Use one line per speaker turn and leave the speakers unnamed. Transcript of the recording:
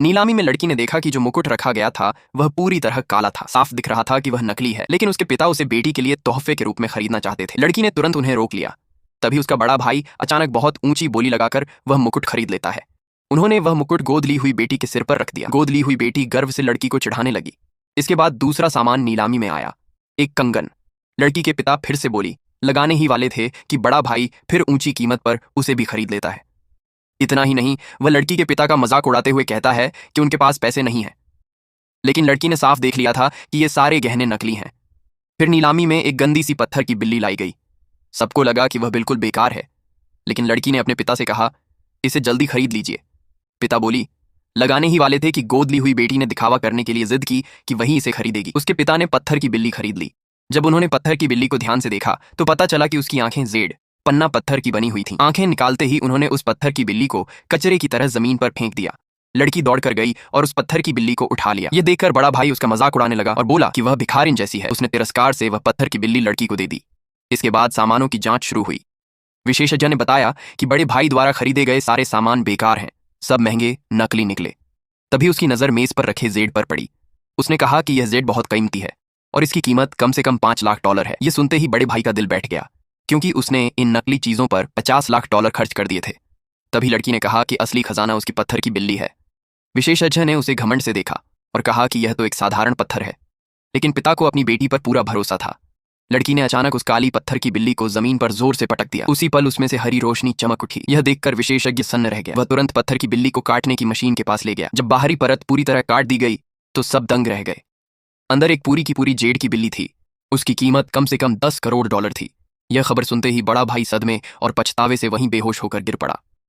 नीलामी में लड़की ने देखा कि जो मुकुट रखा गया था वह पूरी तरह काला था। साफ दिख रहा था कि वह नकली है, लेकिन उसके पिता उसे बेटी के लिए तोहफे के रूप में खरीदना चाहते थे। लड़की ने तुरंत उन्हें रोक लिया। तभी उसका बड़ा भाई अचानक बहुत ऊंची बोली लगाकर वह मुकुट खरीद लेता है। उन्होंने वह मुकुट गोद ली हुई बेटी के सिर पर रख दिया। गोद ली हुई बेटी गर्व से लड़की को चिढ़ाने लगी। इसके बाद दूसरा सामान नीलामी में आया, एक कंगन। लड़की के पिता फिर से बोली लगाने ही वाले थे कि बड़ा भाई फिर ऊंची कीमत पर उसे भी खरीद लेता है। इतना ही नहीं, वह लड़की के पिता का मजाक उड़ाते हुए कहता है कि उनके पास पैसे नहीं हैं। लेकिन लड़की ने साफ देख लिया था कि ये सारे गहने नकली हैं। फिर नीलामी में एक गंदी सी पत्थर की बिल्ली लाई गई। सबको लगा कि वह बिल्कुल बेकार है, लेकिन लड़की ने अपने पिता से कहा इसे जल्दी खरीद लीजिए। पिता बोली लगाने ही वाले थे कि गोद ली हुई बेटी ने दिखावा करने के लिए जिद की कि वही इसे खरीदेगी। उसके पिता ने पत्थर की बिल्ली खरीद ली। जब उन्होंने पत्थर की बिल्ली को ध्यान से देखा तो पता चला कि उसकी आंखें जेड पन्ना पत्थर की बनी हुई थीं। आंखें निकालते ही उन्होंने उस पत्थर की बिल्ली को कचरे की तरह जमीन पर फेंक दिया। लड़की दौड़कर गई और उस पत्थर की बिल्ली को उठा लिया। ये देखकर बड़ा भाई उसका मजाक उड़ाने लगा और बोला कि वह भिखारिन जैसी है। उसने तिरस्कार से वह पत्थर की बिल्ली लड़की को दे दी। इसके बाद सामानों की जांच शुरू हुई। विशेषज्ञ ने बताया कि बड़े भाई द्वारा खरीदे गए सारे सामान बेकार हैं, सब महंगे नकली निकले। तभी उसकी नजर मेज पर रखे जेड पर पड़ी। उसने कहा कि यह जेड बहुत कीमती है और इसकी कीमत कम से कम $5 लाख है। ये सुनते ही बड़े भाई का दिल बैठ गया, क्योंकि उसने इन नकली चीजों पर $50 लाख खर्च कर दिए थे। तभी लड़की ने कहा कि असली खजाना उसकी पत्थर की बिल्ली है। विशेषज्ञ ने उसे घमंड से देखा और कहा कि यह तो एक साधारण पत्थर है, लेकिन पिता को अपनी बेटी पर पूरा भरोसा था। लड़की ने अचानक उस काली पत्थर की बिल्ली को जमीन पर जोर से पटक दिया। उसी पल उसमें से हरी रोशनी चमक उठी। यह देखकर विशेषज्ञ सन्न रह गया। वह तुरंत पत्थर की बिल्ली को काटने की मशीन के पास ले गया। जब बाहरी परत पूरी तरह काट दी गई तो सब दंग रह गए। अंदर एक पूरी की पूरी जेड की बिल्ली थी। उसकी कीमत कम से कम $10 करोड़ थी। यह खबर सुनते ही बड़ा भाई सदमे और पछतावे से वहीं बेहोश होकर गिर पड़ा।